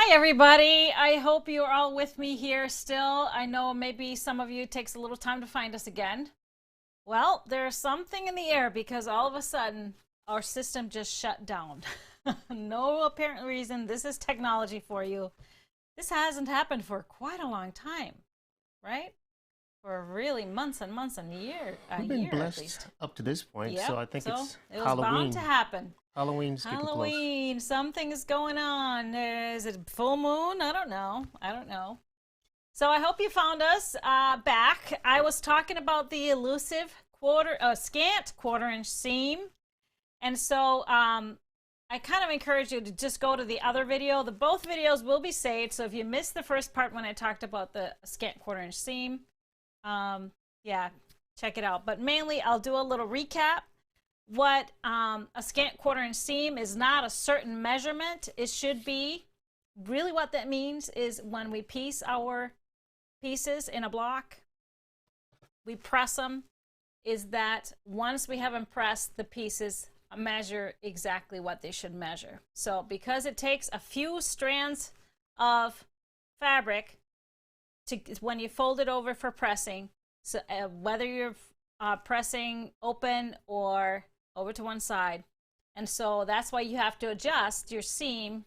Hi everybody, I hope you're all with me here still. I know maybe some of you it takes a little time to find us again. Well, there's something in the air because all of a sudden our system just shut down. No apparent reason. This is technology for you. This hasn't happened for quite a long time, right? For really months and months and a We've been year at blessed least. up to this point, Yep, so I think so it's it was bound to Halloween. happen. Halloween's getting close. Halloween, something is going on. Is it full moon? I don't know. I don't know. So I hope you found us back. I was talking about the elusive scant quarter-inch seam, and so I kind of encourage you to just go to the other video. Both videos will be saved. So if you missed the first part when I talked about the scant quarter-inch seam, yeah, check it out. But mainly, I'll do a little recap. What a scant quarter-inch seam is not a certain measurement. It should be really what that means is when we piece our pieces in a block, we press them, is that once we have them pressed, the pieces measure exactly what they should measure. So because it takes a few strands of fabric to when you fold it over for pressing, so whether you're pressing open or over to one side, and so that's why you have to adjust your seam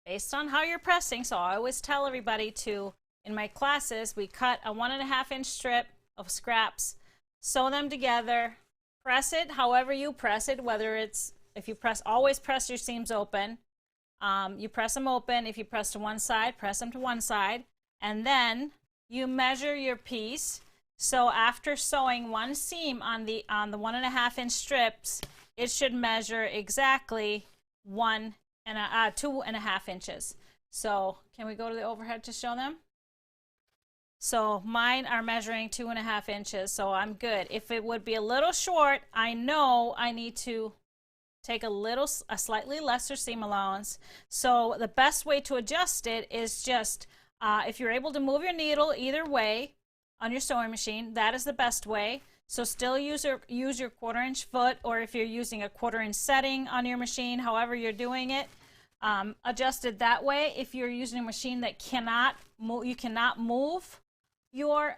based on how you're pressing. So I always tell everybody to, in my classes, we cut a 1.5-inch strip of scraps, sew them together, press it however you press it, whether it's, if you press, always press your seams open. You press them open. If you press to one side, press them to one side, and then you measure your piece. So after sewing one seam on the 1.5-inch strips, it should measure exactly 2.5 inches. So can we go to the overhead to show them? So mine are measuring 2.5 inches, so I'm good. If it would be a little short, I know I need to take a slightly lesser seam allowance. So the best way to adjust it is just, if you're able to move your needle either way on your sewing machine, that is the best way. So still use your 1/4-inch foot, or if you're using a 1/4-inch setting on your machine, however you're doing it, adjust it that way. If you're using a machine that you cannot move your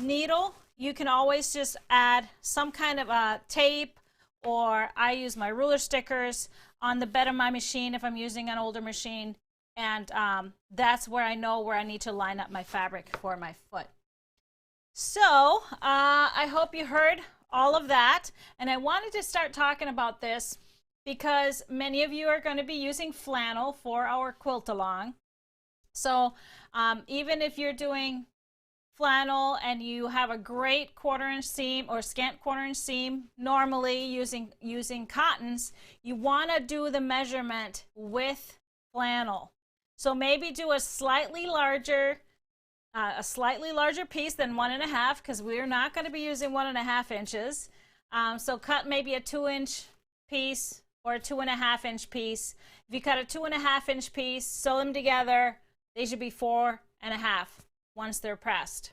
needle, you can always just add some kind of tape, or I use my ruler stickers on the bed of my machine if I'm using an older machine, and that's where I know where I need to line up my fabric for my foot. So I hope you heard all of that, and I wanted to start talking about this because many of you are going to be using flannel for our quilt along. So even if you're doing flannel and you have a great 1/4-inch seam or scant 1/4-inch seam, normally using cottons, you want to do the measurement with flannel. So maybe do a slightly larger piece than 1.5, because we're not going to be using 1.5 inches. So cut maybe a 2-inch piece or a 2.5-inch piece. If you cut a 2.5-inch piece, sew them together, they should be 4.5 once they're pressed.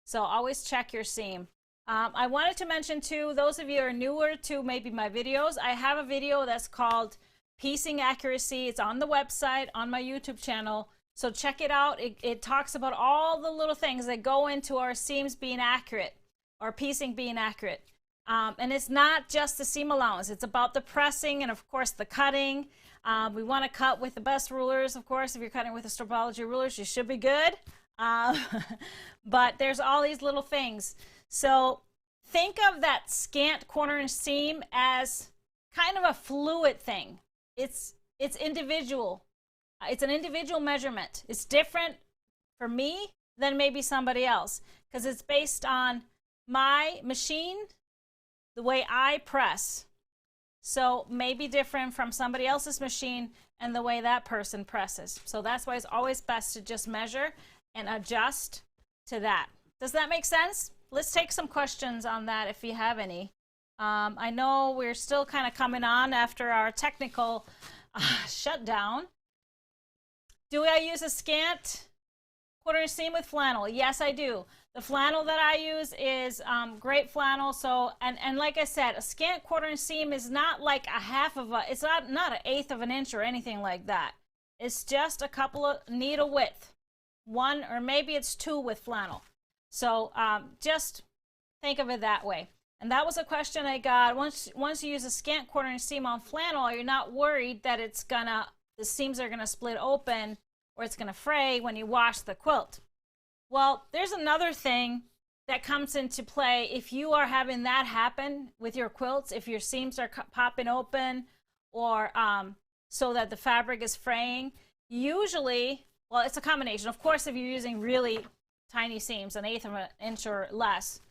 So always check your seam. I wanted to mention too, those of you who are newer to maybe my videos, I have a video that's called Piecing Accuracy. It's on the website, on my YouTube channel. So check it out. It talks about all the little things that go into our seams being accurate, or piecing being accurate. And it's not just the seam allowance. It's about the pressing and, of course, the cutting. We want to cut with the best rulers, of course. If you're cutting with the Stropology rulers, you should be good. But there's all these little things. So think of that scant 1/4-inch seam as kind of a fluid thing. It's individual. It's an individual measurement. It's different for me than maybe somebody else, because it's based on my machine, the way I press. So maybe different from somebody else's machine and the way that person presses. So that's why it's always best to just measure and adjust to that. Does that make sense? Let's take some questions on that if you have any. I know we're still kind of coming on after our technical shutdown. Do I use a scant 1/4-inch seam with flannel? Yes, I do. The flannel that I use is great flannel. So, and like I said, a scant 1/4-inch seam is not like a half of a, it's not an 1/8 of an inch or anything like that. It's just a couple of needle width, one or maybe it's two with flannel. So just think of it that way. And that was a question I got. Once you use a scant 1/4 inch seam on flannel, are you not worried that the seams are gonna split open or it's gonna fray when you wash the quilt? Well, there's another thing that comes into play if you are having that happen with your quilts, if your seams are popping open or so that the fabric is fraying. Usually, well, it's a combination. Of course, if you're using really tiny seams, 1/8 of an inch or less,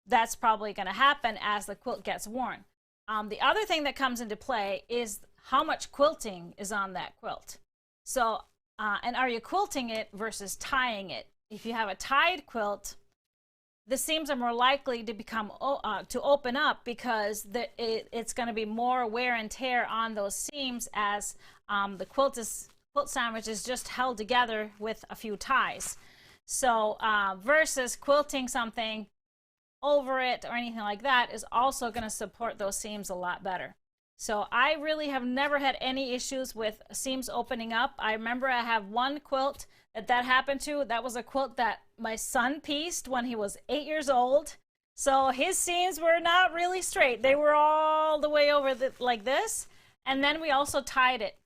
that's probably going to happen as the quilt gets worn. The other thing that comes into play is how much quilting is on that quilt. So, and are you quilting it versus tying it? If you have a tied quilt, the seams are more likely to become to open up because it's going to be more wear and tear on those seams as the quilt sandwich is just held together with a few ties. So versus quilting something over it or anything like that is also going to support those seams a lot better. So I really have never had any issues with seams opening up. I remember I have one quilt that happened to. That was a quilt that my son pieced when he was 8 years old. So his seams were not really straight. They were all the way over like this. And then we also tied it.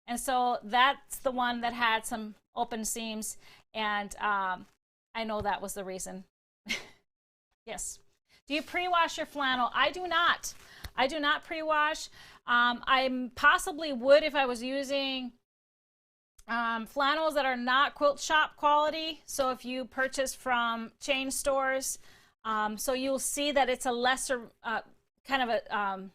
And so that's the one that had some open seams. And I know that was the reason. Yes. Do you pre-wash your flannel? I do not. I do not pre-wash. I possibly would if I was using flannels that are not quilt shop quality. So if you purchase from chain stores, so you'll see that it's a lesser, kind of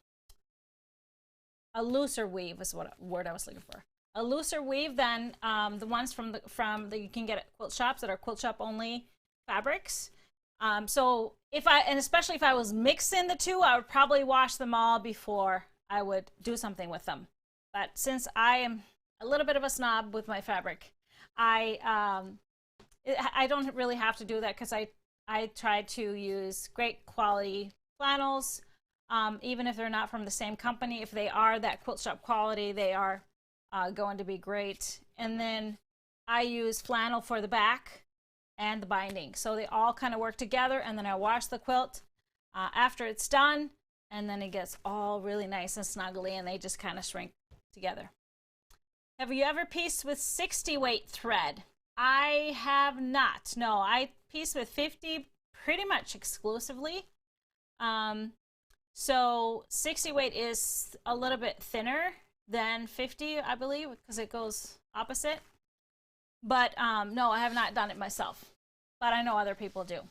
a looser weave is what word I was looking for. A looser weave than the ones from that you can get at quilt shops that are quilt shop only fabrics. So and especially if I was mixing the two, I would probably wash them all before I would do something with them. But since I am a little bit of a snob with my fabric, I don't really have to do that because I try to use great quality flannels, even if they're not from the same company. If they are that quilt shop quality, they are going to be great. And then I use flannel for the back and the binding, so they all kind of work together. And then I wash the quilt after it's done, and then it gets all really nice and snuggly, and they just kind of shrink together. Have you ever pieced with 60 weight thread? I have not. No, I piece with 50 pretty much exclusively. So 60 weight is a little bit thinner than 50, I believe, because it goes opposite. But no, I have not done it myself, but I know other people do.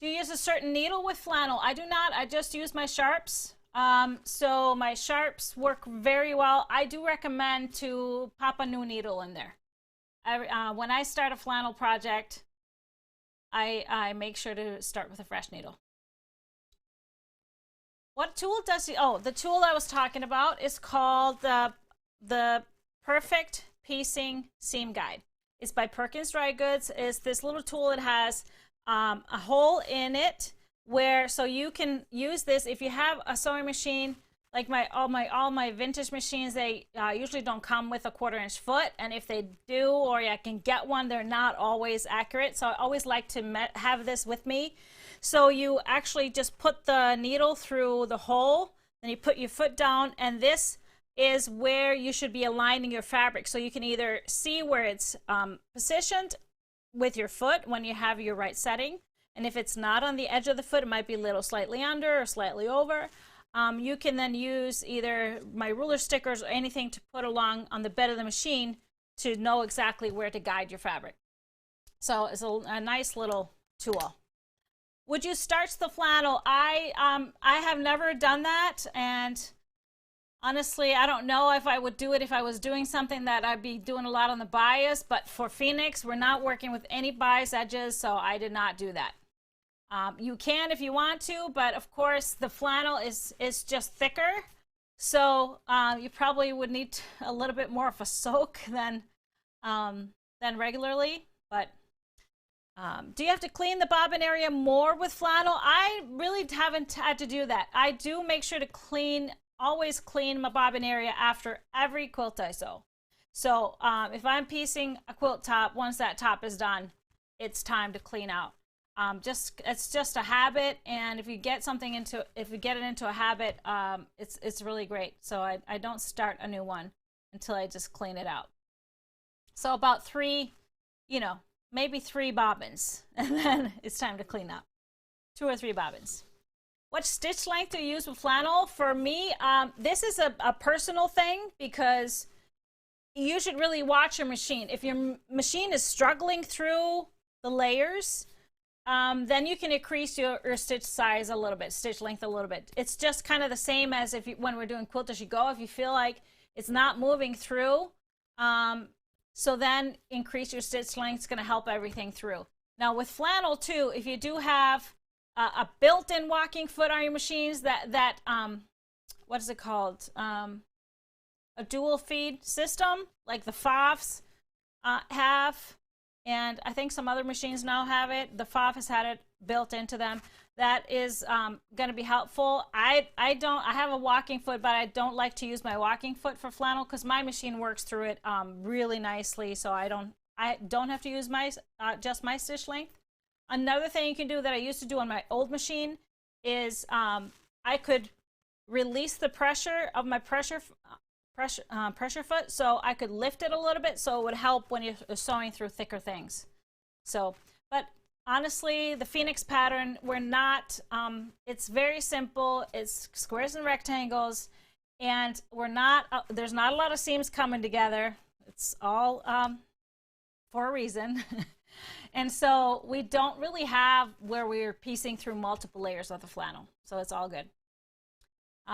Do you use a certain needle with flannel? I do not. I just use my sharps. So my sharps work very well. I do recommend to pop a new needle in there. When I start a flannel project, I make sure to start with a fresh needle. What tool does the tool I was talking about is called the Perfect Piecing Seam Guide. It's by Perkins Dry Goods. It's this little tool that has a hole in it so you can use this if you have a sewing machine. Like all my vintage machines, they usually don't come with a 1/4 inch foot, and if they do, or I can get one, they're not always accurate. So I always like to have this with me. So you actually just put the needle through the hole, then you put your foot down, and this is where you should be aligning your fabric. So you can either see where it's positioned with your foot when you have your right setting, and if it's not on the edge of the foot, it might be a little slightly under or slightly over. You can then use either my ruler stickers or anything to put along on the bed of the machine to know exactly where to guide your fabric. So it's a nice little tool. Would you starch the flannel? I have never done that, and honestly, I don't know if I would do it if I was doing something that I'd be doing a lot on the bias, but for Phoenix, we're not working with any bias edges, so I did not do that. You can if you want to, but of course the flannel is just thicker, so you probably would need a little bit more of a soak than regularly. But do you have to clean the bobbin area more with flannel? I really haven't had to do that. I do make sure to always clean my bobbin area after every quilt I sew. So if I'm piecing a quilt top, once that top is done, it's time to clean out. It's just a habit, and if you get it into a habit, it's really great. So I don't start a new one until I just clean it out. So about 3, maybe 3 bobbins, and then it's time to clean up. 2 or 3 bobbins. What stitch length do you use with flannel? For me, this is a personal thing, because you should really watch your machine. If your machine is struggling through the layers, then you can increase your stitch size a little bit, stitch length a little bit. It's just kind of the same as when we're doing quilt as you go. If you feel like it's not moving through, so then increase your stitch length. It's going to help everything through. Now with flannel too, if you do have a built-in walking foot on your machines, that what is it called? A dual feed system, like the FOFs have, and I think some other machines now have it. The FOF has had it built into them. That is going to be helpful. I have a walking foot, but I don't like to use my walking foot for flannel because my machine works through it really nicely. So I don't have to use just my stitch length. Another thing you can do that I used to do on my old machine is I could release the pressure of my pressure foot, so I could lift it a little bit, so it would help when you're sewing through thicker things. So, but honestly, the Phoenix pattern, it's very simple. It's squares and rectangles, and there's not a lot of seams coming together. It's all for a reason. And so we don't really have where we're piecing through multiple layers of the flannel, so it's all good.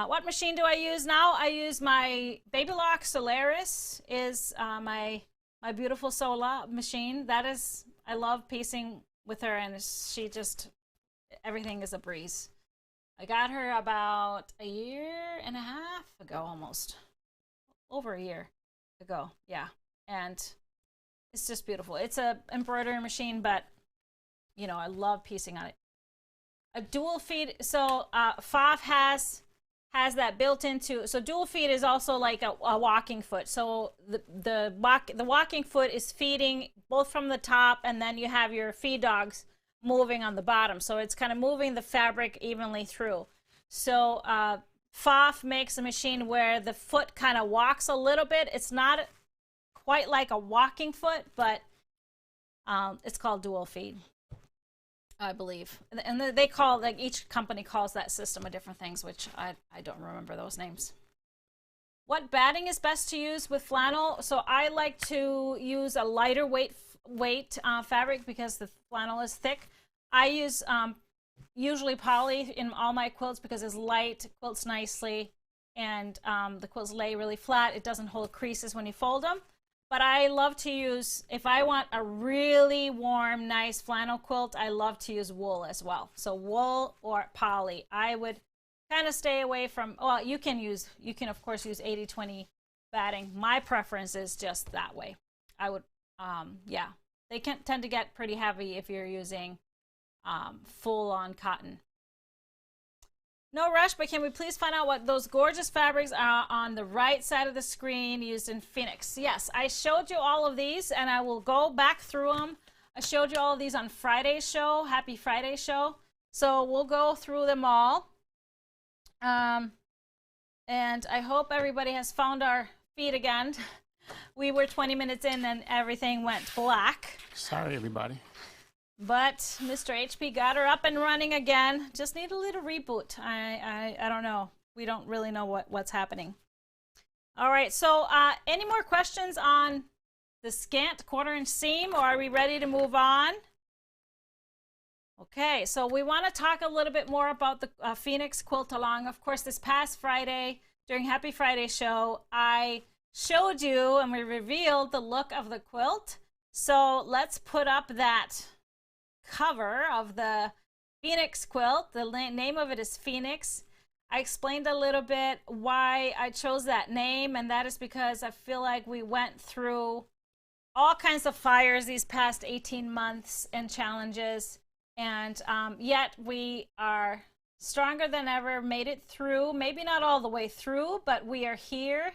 What machine do I use now? I use my Baby Lock Solaris, is my beautiful Sola machine. I love piecing with her, and everything is a breeze. I got her about a year and a half ago, almost. Over a year ago, yeah. And it's just beautiful. It's a embroidery machine, but I love piecing on it. A dual feed, so FOF has that built into, so dual feed is also like a walking foot. So the walking foot is feeding both from the top, and then you have your feed dogs moving on the bottom. So it's kind of moving the fabric evenly through. So FOF makes a machine where the foot kind of walks a little bit. It's not quite like a walking foot, but it's called dual feed, I believe. And they call, like, each company calls that system of different things, which I don't remember those names. What batting is best to use with flannel? So I like to use a lighter weight fabric because the flannel is thick. I use usually poly in all my quilts because it's light, quilts nicely, and the quilts lay really flat. It doesn't hold creases when you fold them. But I love to use, if I want a really warm, nice flannel quilt, I love to use wool as well. So wool or poly. I would kind of stay away from, well, you can of course use 80-20 batting. My preference is just that way. I would, yeah. They can tend to get pretty heavy if you're using full-on cotton. No rush, but can we please find out what those gorgeous fabrics are on the right side of the screen used in Phoenix? Yes, I showed you all of these, and I will go back through them. I showed you all of these on Friday's show, Happy Friday show. So we'll go through them all. And I hope everybody has found our feed again. We were 20 minutes in and everything went black. Sorry, everybody. But Mr. HP got her up and running again. Just need a little reboot. I don't know. We don't really know what's happening. All right, so any more questions on the Scant 1/4" seam, or are we ready to move on? Okay, so we want to talk a little bit more about the Phoenix quilt along. Of course, this past Friday, during Happy Friday show, I showed you and we revealed the look of the quilt. So let's put up that cover of the Phoenix quilt. The name of it is Phoenix. I explained a little bit why I chose that name, and that is because I feel like we went through all kinds of fires these past 18 months and challenges, and yet we are stronger than ever, made it through. Maybe not all the way through, but we are here.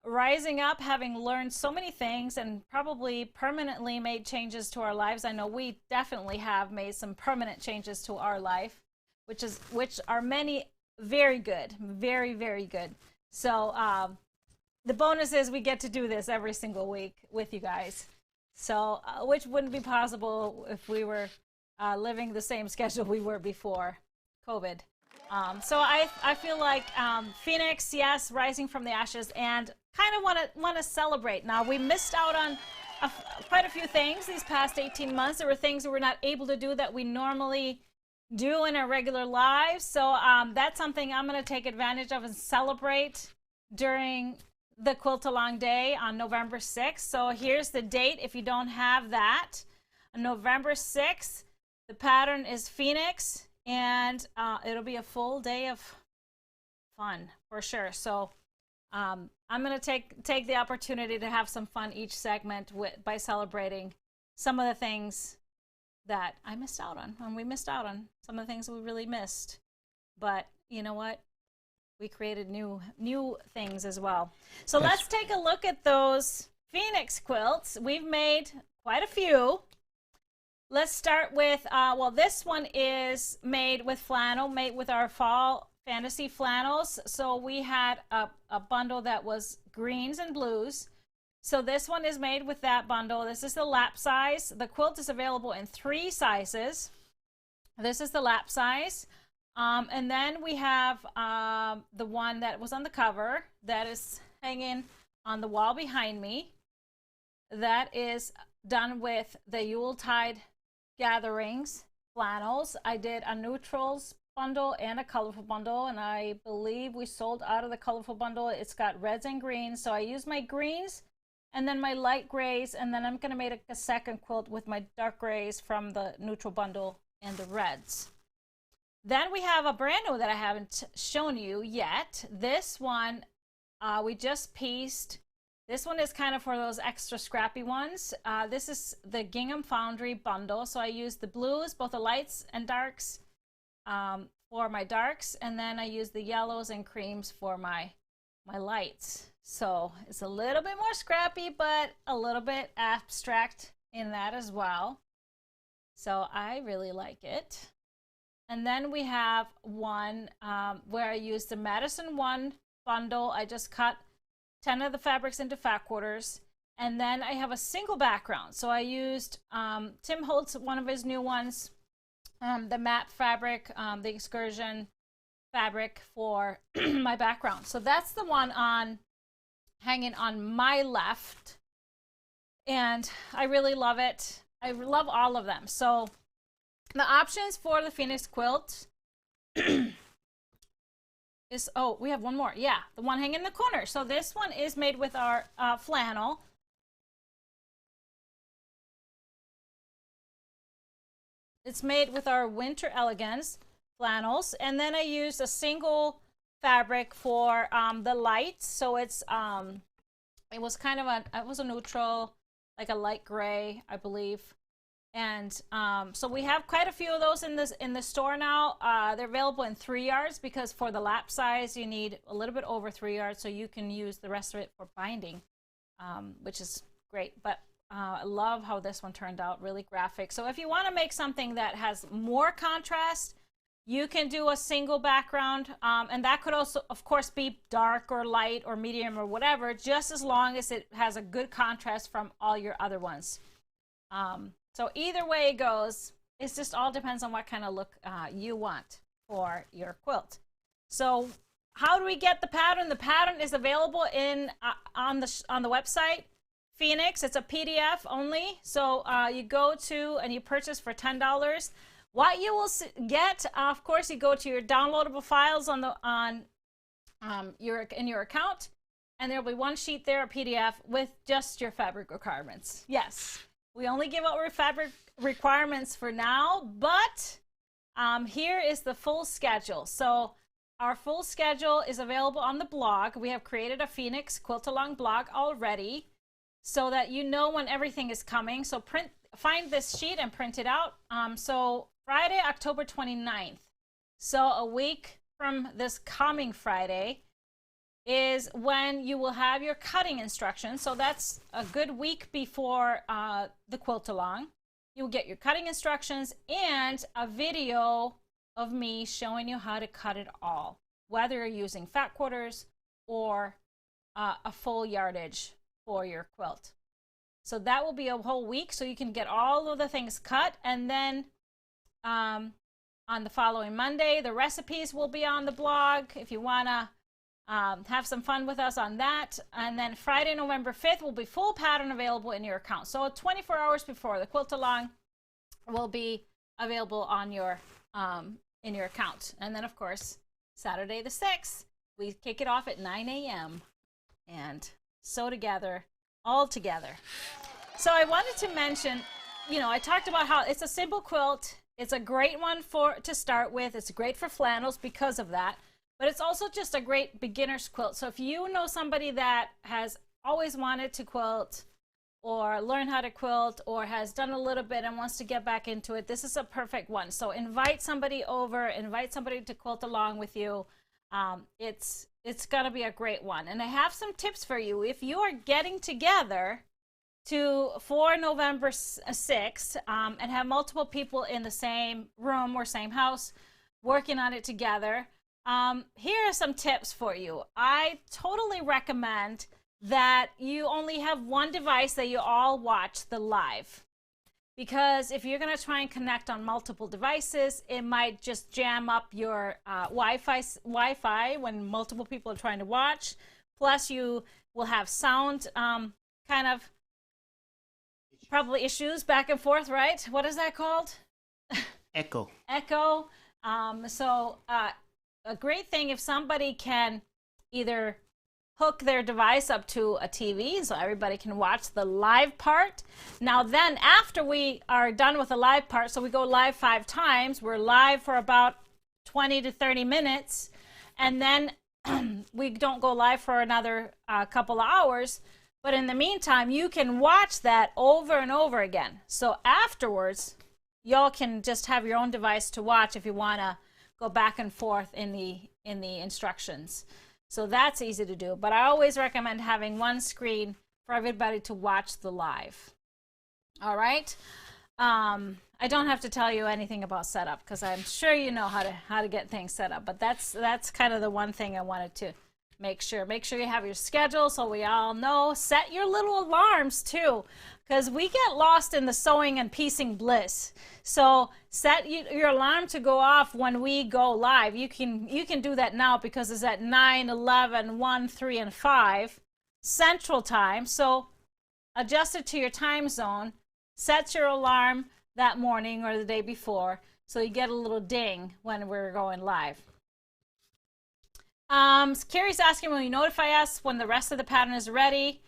rising up, having learned so many things and probably permanently made changes to our lives. I know we definitely have made some permanent changes to our life, which are many very good, very, very good. So the bonus is we get to do this every single week with you guys. So which wouldn't be possible if we were living the same schedule we were before COVID. So I feel like Phoenix, yes, rising from the ashes, and kind of want to celebrate. Now, we missed out on quite a few things these past 18 months. There were things that we're not able to do that we normally do in our regular lives. So that's something I'm going to take advantage of and celebrate during the Quilt-A-Long Day on November 6th. So here's the date if you don't have that. On November 6th, the pattern is Phoenix, and it'll be a full day of fun for sure. So I'm going to take the opportunity to have some fun each segment by celebrating some of the things that I missed out on, and we missed out on some of the things we really missed. But you know what? We created new things as well. So let's take a look at those Phoenix quilts. We've made quite a few. Let's start with, well, this one is made with flannel, made with our fall fantasy flannels. So we had a bundle that was greens and blues. So this one is made with that bundle. This is the lap size. The quilt is available in 3 sizes. This is the lap size. And then we have the one that was on the cover that is hanging on the wall behind me. That is done with the Yuletide gatherings flannels. I did a neutrals bundle and a colorful bundle, and I believe we sold out of the colorful bundle. It's got reds and greens, so I used my greens and then my light grays, and then I'm going to make a second quilt with my dark grays from the neutral bundle and the reds. Then we have a brand new that I haven't shown you yet. This one we just pieced. This one is kind of for those extra scrappy ones. This is the Gingham Foundry bundle. So I used the blues, both the lights and darks for my darks, and then I used the yellows and creams for my lights. So it's a little bit more scrappy, but a little bit abstract in that as well. So I really like it. And then we have one where I used the Madison 1 bundle. I just cut 10 of the fabrics into fat quarters. And then I have a single background. So I used Tim Holtz, one of his new ones, the matte fabric, the excursion fabric for my background. So that's the one hanging on my left. And I really love it. I love all of them. So the options for the Phoenix quilt is, oh, we have one more. Yeah, the one hanging in the corner. So this one is made with our flannel. It's made with our Winter Elegance flannels. And then I used a single fabric for the lights. So it's, it was kind of it was a neutral, like a light gray, I believe. And so we have quite a few of those in the store now. They're available in 3 yards because for the lap size you need a little bit over 3 yards, so you can use the rest of it for binding, which is great. But I love how this one turned out, really graphic. So if you want to make something that has more contrast, you can do a single background, and that could also, of course, be dark or light or medium or whatever, just as long as it has a good contrast from all your other ones. So either way it goes, it just all depends on what kind of look you want for your quilt. So how do we get the pattern? The pattern is available on the website, Phoenix. It's a PDF only. So you go to and you purchase for $10. What you will get, of course, you go to your downloadable files in your account, and there will be one sheet there, a PDF with just your fabric requirements. Yes. We only give out fabric requirements for now, but here is the full schedule. So our full schedule is available on the blog. We have created a Phoenix Quilt-A-Long blog already so that you know when everything is coming. So find this sheet and print it out. So Friday, October 29th. So a week from this coming Friday, is when you will have your cutting instructions. So that's a good week before the quilt along. You'll get your cutting instructions and a video of me showing you how to cut it all, whether you're using fat quarters or a full yardage for your quilt. So that will be a whole week, so you can get all of the things cut. And then on the following Monday, the recipes will be on the blog if you want to have some fun with us on that. And then Friday, November 5th will be full pattern available in your account. So 24 hours before the quilt along will be available on your in your account. And then of course, Saturday the 6th, we kick it off at 9 a.m. and sew together, all together. So I wanted to mention, you know, I talked about how it's a simple quilt. It's a great one to start with. It's great for flannels because of that. But it's also just a great beginner's quilt. So if you know somebody that has always wanted to quilt or learn how to quilt or has done a little bit and wants to get back into it, this is a perfect one. So invite somebody over, invite somebody to quilt along with you. It's going to be a great one. And I have some tips for you. If you are getting together for November 6th and have multiple people in the same room or same house working on it together, here are some tips for you. I totally recommend that you only have one device that you all watch the live. Because if you're going to try and connect on multiple devices, it might just jam up your Wi-Fi when multiple people are trying to watch. Plus, you will have sound kind of probably issues back and forth, right? What is that called? Echo. Echo. A great thing if somebody can either hook their device up to a TV so everybody can watch the live part. Now then, after we are done with the live part, so we go live 5 times, we're live for about 20 to 30 minutes, and then we don't go live for another couple of hours. But in the meantime, you can watch that over and over again. So afterwards, y'all can just have your own device to watch if you want to go back and forth in the instructions. So that's easy to do. But I always recommend having one screen for everybody to watch the live. All right. I don't have to tell you anything about setup because I'm sure you know how to get things set up. But that's kind of the one thing I wanted to make sure you have your schedule so we all know. Set your little alarms too, because we get lost in the sewing and piecing bliss. So set your alarm to go off when we go live. You can do that now because it's at 9, 11, 1, 3, and 5 Central Time. So adjust it to your time zone. Set your alarm that morning or the day before so you get a little ding when we're going live. Carrie's asking, will you notify us when the rest of the pattern is ready?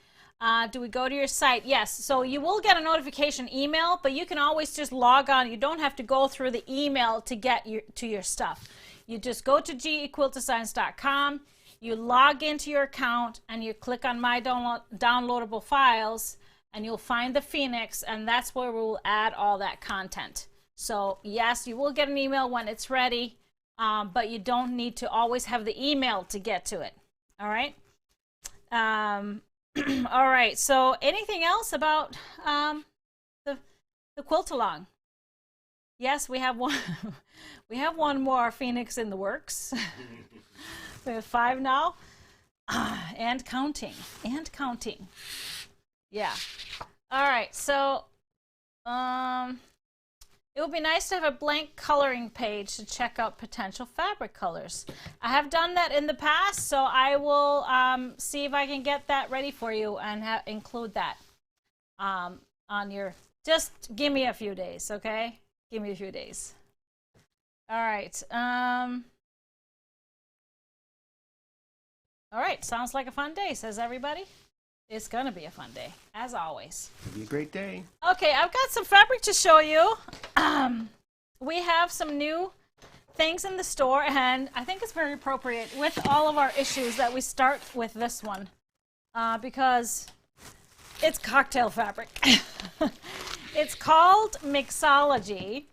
Do we go to your site? Yes. So you will get a notification email, but you can always just log on. You don't have to go through the email to get to your stuff. You just go to gequiltdesigns.com, you log into your account, and you click on my downloadable files, and you'll find the Phoenix, and that's where we'll add all that content. So yes, you will get an email when it's ready. But you don't need to always have the email to get to it. All right. All right. So anything else about the quilt along? Yes, we have one. We have one more Phoenix in the works. We have 5 now, and counting. Yeah. All right. So it would be nice to have a blank coloring page to check out potential fabric colors. I have done that in the past, so I will see if I can get that ready for you and include that on your, just give me a few days, okay? Give me a few days. All right. All right, sounds like a fun day, says everybody. It's going to be a fun day, as always. It'll be a great day. Okay, I've got some fabric to show you. We have some new things in the store, and I think it's very appropriate with all of our issues that we start with this one because it's cocktail fabric. It's called Mixology,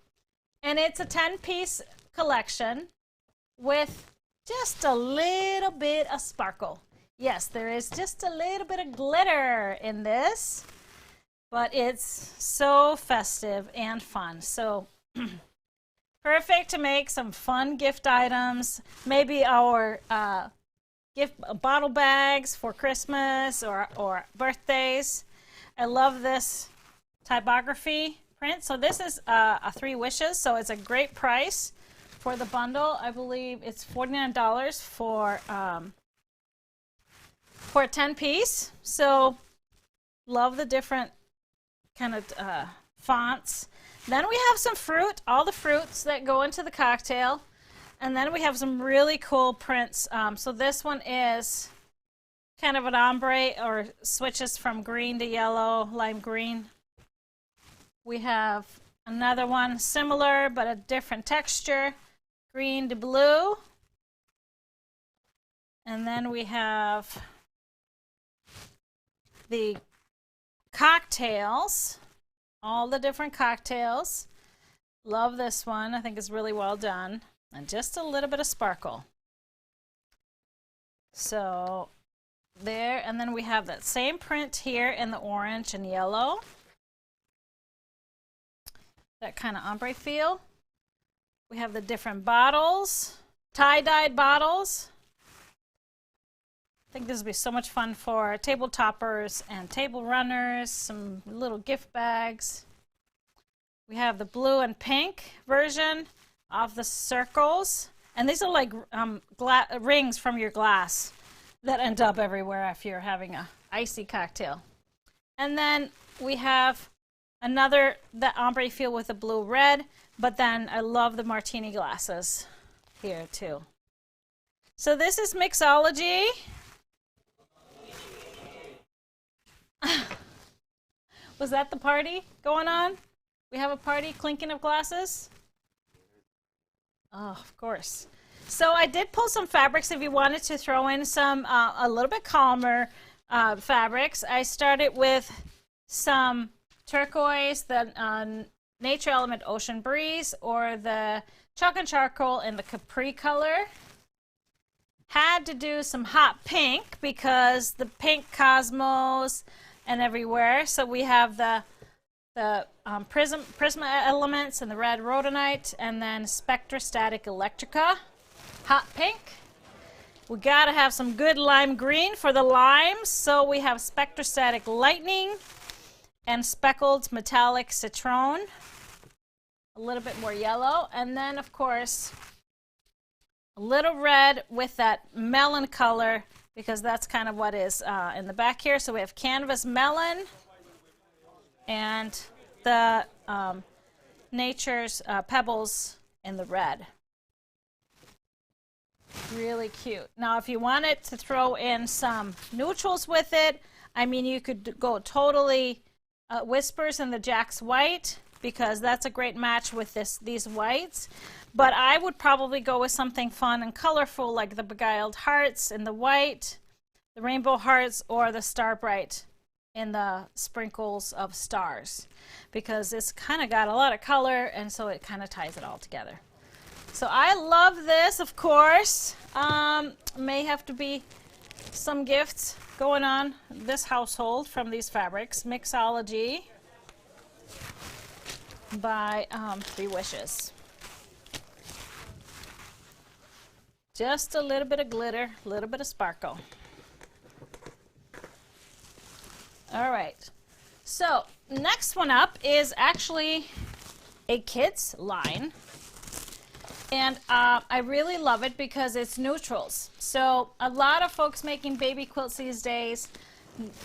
and it's a 10-piece collection with just a little bit of sparkle. Yes, there is just a little bit of glitter in this, but it's so festive and fun. So perfect to make some fun gift items. Maybe our gift bottle bags for Christmas or birthdays. I love this typography print. So this is a 3 wishes, so it's a great price for the bundle. I believe it's $49 for a 10-piece. So love the different kind of fonts. Then we have some fruit, all the fruits that go into the cocktail. And then we have some really cool prints. So this one is kind of an ombre, or switches from green to yellow, lime green. We have another one similar but a different texture, green to blue. And then we have the cocktails, all the different cocktails. Love this one. I think it's really well done. And just a little bit of sparkle. So there, and then we have that same print here in the orange and yellow. That kind of ombre feel. We have the different bottles, tie-dyed bottles. I think this would be so much fun for table toppers and table runners, some little gift bags. We have the blue and pink version of the circles. And these are like rings from your glass that end up everywhere if you're having a icy cocktail. And then we have another, the ombre feel with the blue red, but then I love the martini glasses here too. So this is Mixology. Was that the party going on? We have a party, clinking of glasses? Oh, of course. So I did pull some fabrics if you wanted to throw in some a little bit calmer fabrics. I started with some turquoise, the Nature Element Ocean Breeze, or the Chalk and Charcoal in the Capri color. Had to do some hot pink because the pink cosmos and everywhere. So we have the Prisma Elements and the red rhodonite, and then Spectrostatic Electrica, hot pink. We gotta have some good lime green for the limes, so we have Spectrostatic Lightning and Speckled Metallic Citron, a little bit more yellow, and then of course a little red with that melon color, because that's kind of what is in the back here. So we have Canvas Melon and the Nature's Pebbles in the red. Really cute. Now if you wanted to throw in some neutrals with it, I mean, you could go totally Whispers in the Jack's White, because that's a great match with these whites. But I would probably go with something fun and colorful, like the Beguiled Hearts in the white, the Rainbow Hearts, or the Star Bright in the Sprinkles of Stars, because it's kind of got a lot of color, and so it kind of ties it all together. So I love this, of course. May have to be some gifts going on this household from these fabrics. Mixology by 3 Wishes. Just a little bit of glitter, a little bit of sparkle. All right, so next one up is actually a kids line. And I really love it because it's neutrals. So a lot of folks making baby quilts these days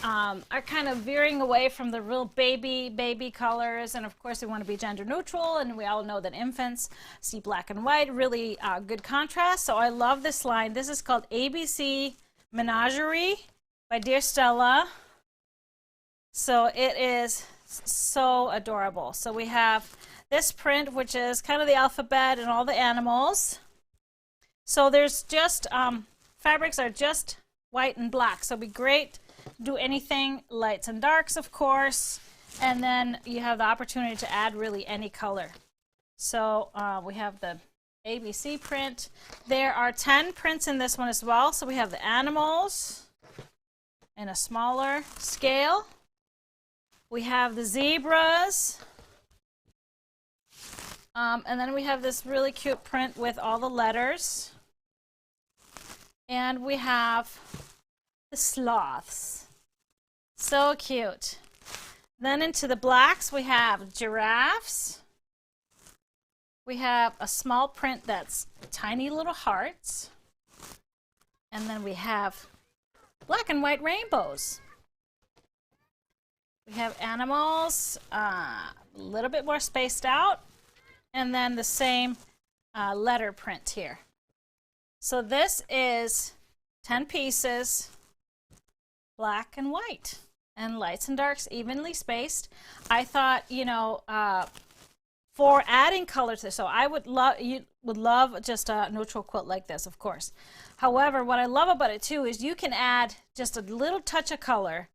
are kind of veering away from the real baby colors. And of course, we want to be gender neutral. And we all know that infants see black and white, really good contrast. So I love this line. This is called ABC Menagerie by Dear Stella. So it is so adorable. So we have this print, which is kind of the alphabet and all the animals. So there's just, fabrics are just white and black. So it'd be great to do anything, lights and darks, of course. And then you have the opportunity to add really any color. So we have the ABC print. There are 10 prints in this one as well. So we have the animals, in a smaller scale. We have the zebras. And then we have this really cute print with all the letters. And we have the sloths. So cute. Then into the blacks, we have giraffes. We have a small print that's tiny little hearts. And then we have black and white rainbows. We have animals, a little bit more spaced out. And then the same letter print here. So this is 10 pieces, black and white, and lights and darks evenly spaced. I thought, you know, for adding color to this, so I would love, you would love just a neutral quilt like this, of course. However, what I love about it too is you can add just a little touch of color.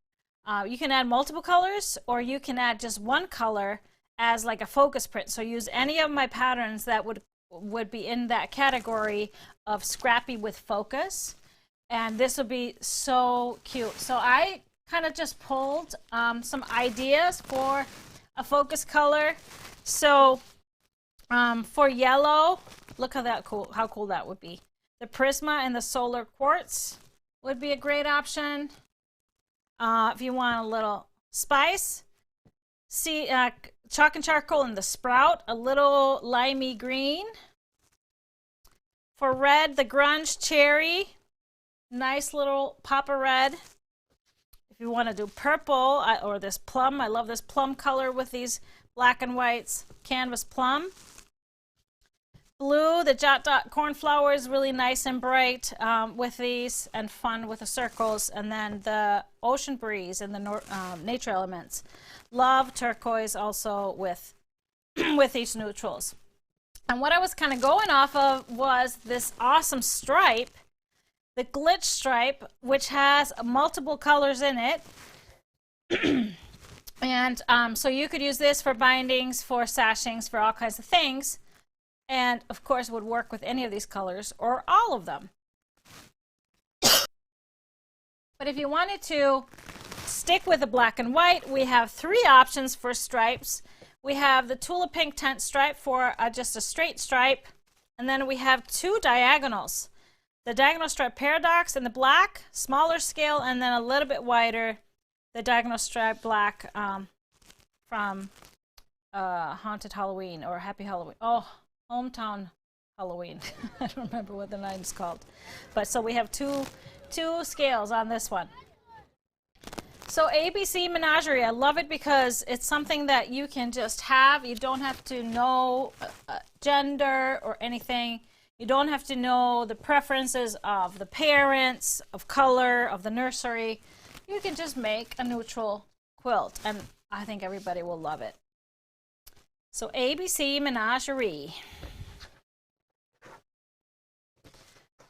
You can add multiple colors, or you can add just one color as like a focus print. So use any of my patterns that would be in that category of scrappy with focus, and this would be so cute. So I kind of just pulled some ideas for a focus color. So for yellow, look how cool that would be. The Prisma and the Solar Quartz would be a great option. If you want a little spice, see chalk and charcoal and the Sprout, a little limey green. For red, the Grunge Cherry, nice little pop of red. If you want to do purple or this plum, I love this plum color with these black and whites, canvas plum. Blue, the Jot Dot Cornflower is really nice and bright with these, and fun with the circles. And then the Ocean Breeze and the Nature Elements. Love turquoise also with with these neutrals. And what I was kind of going off of was this awesome stripe, the glitch stripe, which has multiple colors in it. And so you could use this for bindings, for sashings, for all kinds of things. And of course would work with any of these colors or all of them. But if you wanted to stick with the black and white, we have 3 options for stripes. We have the Tula Pink Tent stripe for just a straight stripe. And then we have 2 diagonals. The diagonal stripe Paradox in the black, smaller scale, and then a little bit wider, the diagonal stripe black from Haunted Halloween or Happy Halloween. Oh, Hometown Halloween. I don't remember what the name's called. But so we have two scales on this one. So ABC Menagerie, I love it because it's something that you can just have. You don't have to know gender or anything. You don't have to know the preferences of the parents, of color, of the nursery. You can just make a neutral quilt, and I think everybody will love it. So ABC Menagerie.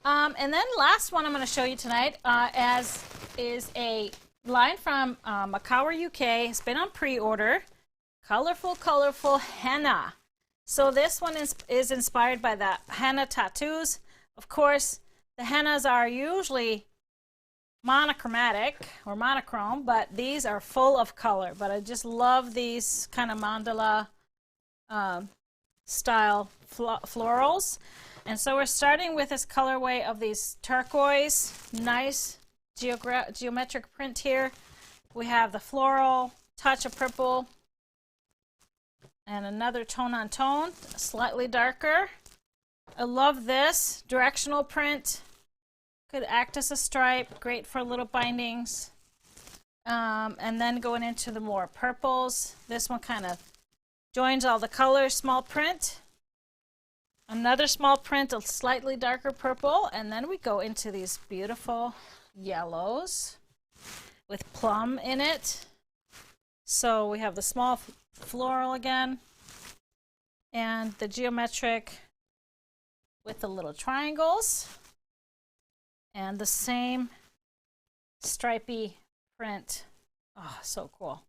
And then last one I'm going to show you tonight as is a line from Macawer UK. It's been on pre-order. Colorful, colorful henna. So this one is inspired by the henna tattoos. Of course, the hennas are usually monochromatic or monochrome, but these are full of color. But I just love these kind of mandala style florals. And so we're starting with this colorway of these turquoise, nice geometric print here. We have the floral, touch of purple, and another tone on tone, slightly darker. I love this directional print. Could act as a stripe, great for little bindings. And then going into the more purples. This one kind of joins all the colors, small print. Another small print, a slightly darker purple, and then we go into these beautiful yellows with plum in it. So we have the small floral again, and the geometric with the little triangles, and the same stripy print. Oh, so cool.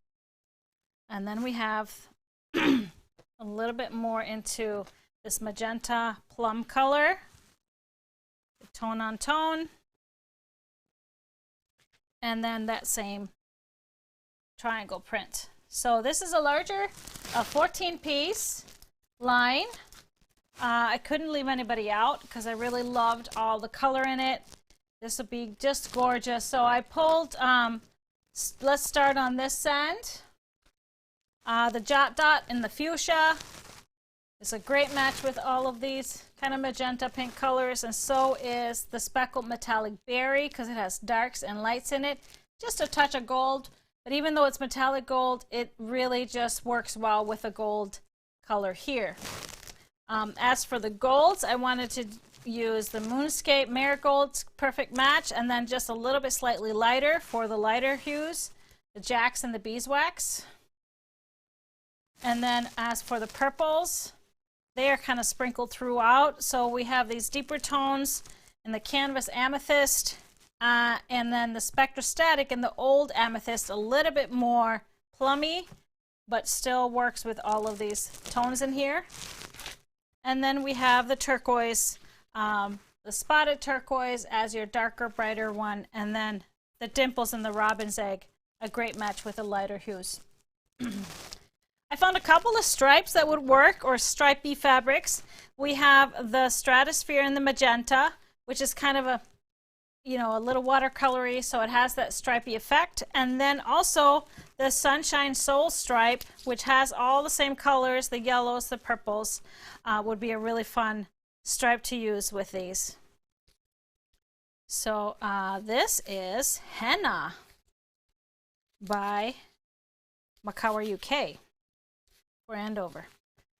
And then we have a little bit more into this magenta plum color, tone on tone. and then that same triangle print. So this is a larger, a 14-piece line. I couldn't leave anybody out because I really loved all the color in it. This would be just gorgeous. So I pulled, let's start on this end. The Jot in the fuchsia is a great match with all of these kind of magenta pink colors, and so is the speckled metallic berry because it has darks and lights in it. Just a touch of gold, but even though it's metallic gold, it really just works well with a gold color here. As for the golds, I wanted to use the Moonscape Marigold's perfect match, and then just a little bit slightly lighter for the lighter hues, the Jacks and the Beeswax. And then as for the purples, they are kind of sprinkled throughout. So we have these deeper tones in the Canvas Amethyst, and then the Spectrostatic in the old Amethyst, a little bit more plummy, but still works with all of these tones in here. And then we have the turquoise, the spotted turquoise as your darker, brighter one, and then the dimples in the robin's egg, a great match with the lighter hues. I found a couple of stripes that would work, or stripy fabrics. We have the Stratosphere in the magenta, which is kind of a, you know, a little watercolory, so it has that stripy effect. And then also the Sunshine Soul stripe, which has all the same colors, the yellows, the purples, would be a really fun stripe to use with these. So this is Henna by Macawer UK for Andover.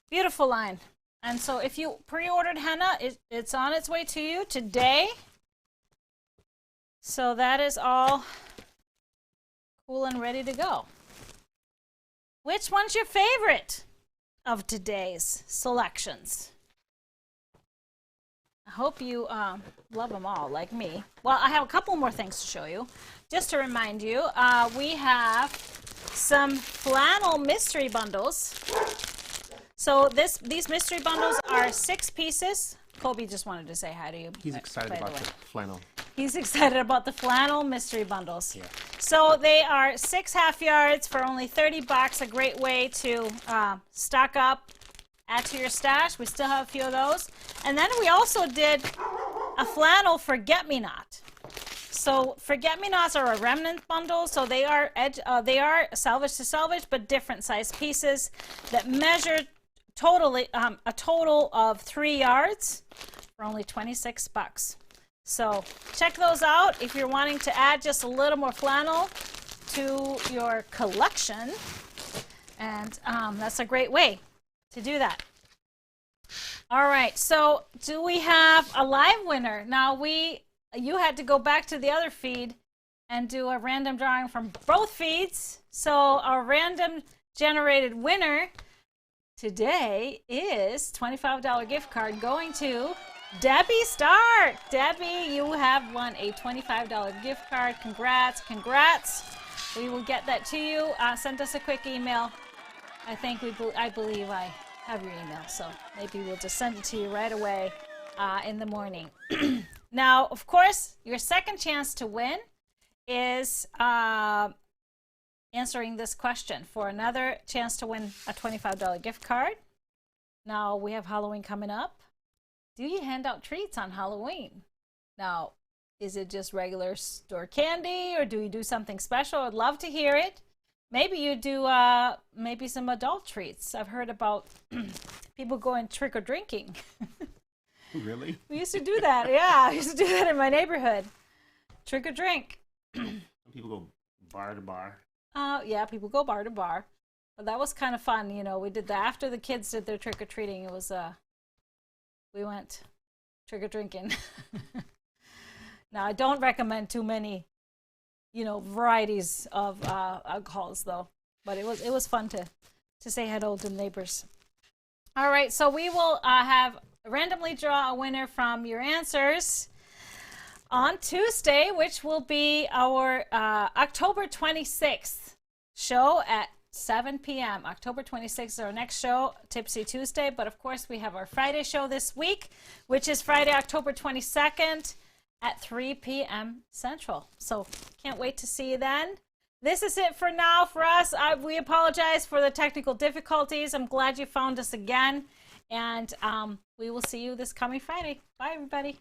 Beautiful line. And so if you pre-ordered henna, it's on its way to you today. So that is all cool and ready to go. Which one's your favorite of today's selections? I hope you love them all like me. Well, I have a couple more things to show you. Just to remind you, we have some flannel mystery bundles. So these mystery bundles are 6 pieces. Colby just wanted to say hi to you. He's excited about the flannel. He's excited about the flannel mystery bundles. Yeah. So they are 6 half yards for only $30. A great way to stock up, add to your stash. We still have a few of those. And then we also did a flannel forget-me-not. So forget-me-nots are a remnant bundle. So they are salvage to salvage, but different size pieces that measure totally a total of 3 yards for only $26. So check those out if you're wanting to add just a little more flannel to your collection. And that's a great way to do that. All right, so do we have a live winner? Now you had to go back to the other feed and do a random drawing from both feeds. So our random generated winner today is $25 gift card going to Debbie Stark. Debbie, you have won a $25 gift card. Congrats, congrats. We will get that to you. Send us a quick email. I believe I have your email, so maybe we'll just send it to you right away in the morning. Now, of course, your second chance to win is answering this question for another chance to win a $25 gift card. Now, we have Halloween coming up. Do you hand out treats on Halloween? Now, is it just regular store candy, or do you do something special? I'd love to hear it. Maybe you do maybe some adult treats. I've heard about people going trick-or-drinking. Really? We used to do that. Yeah, I used to do that in my neighborhood. Trick-or-drink. People go bar to bar. Yeah, people go bar to bar. But that was kind of fun. You know, we did that after the kids did their trick-or-treating. It was we went trick-or-drinking. Now, I don't recommend too many, you know, varieties of alcohols, though. But it was fun to say hello to neighbors. All right, so we will randomly draw a winner from your answers on Tuesday, which will be our October 26th show at 7 p.m. October 26th is our next show, Tipsy Tuesday. But of course, we have our Friday show this week, which is Friday, October 22nd at 3 p.m. Central. So can't wait to see you then. This is it for now for us. We apologize for the technical difficulties. I'm glad you found us again. And we will see you this coming Friday. Bye, everybody.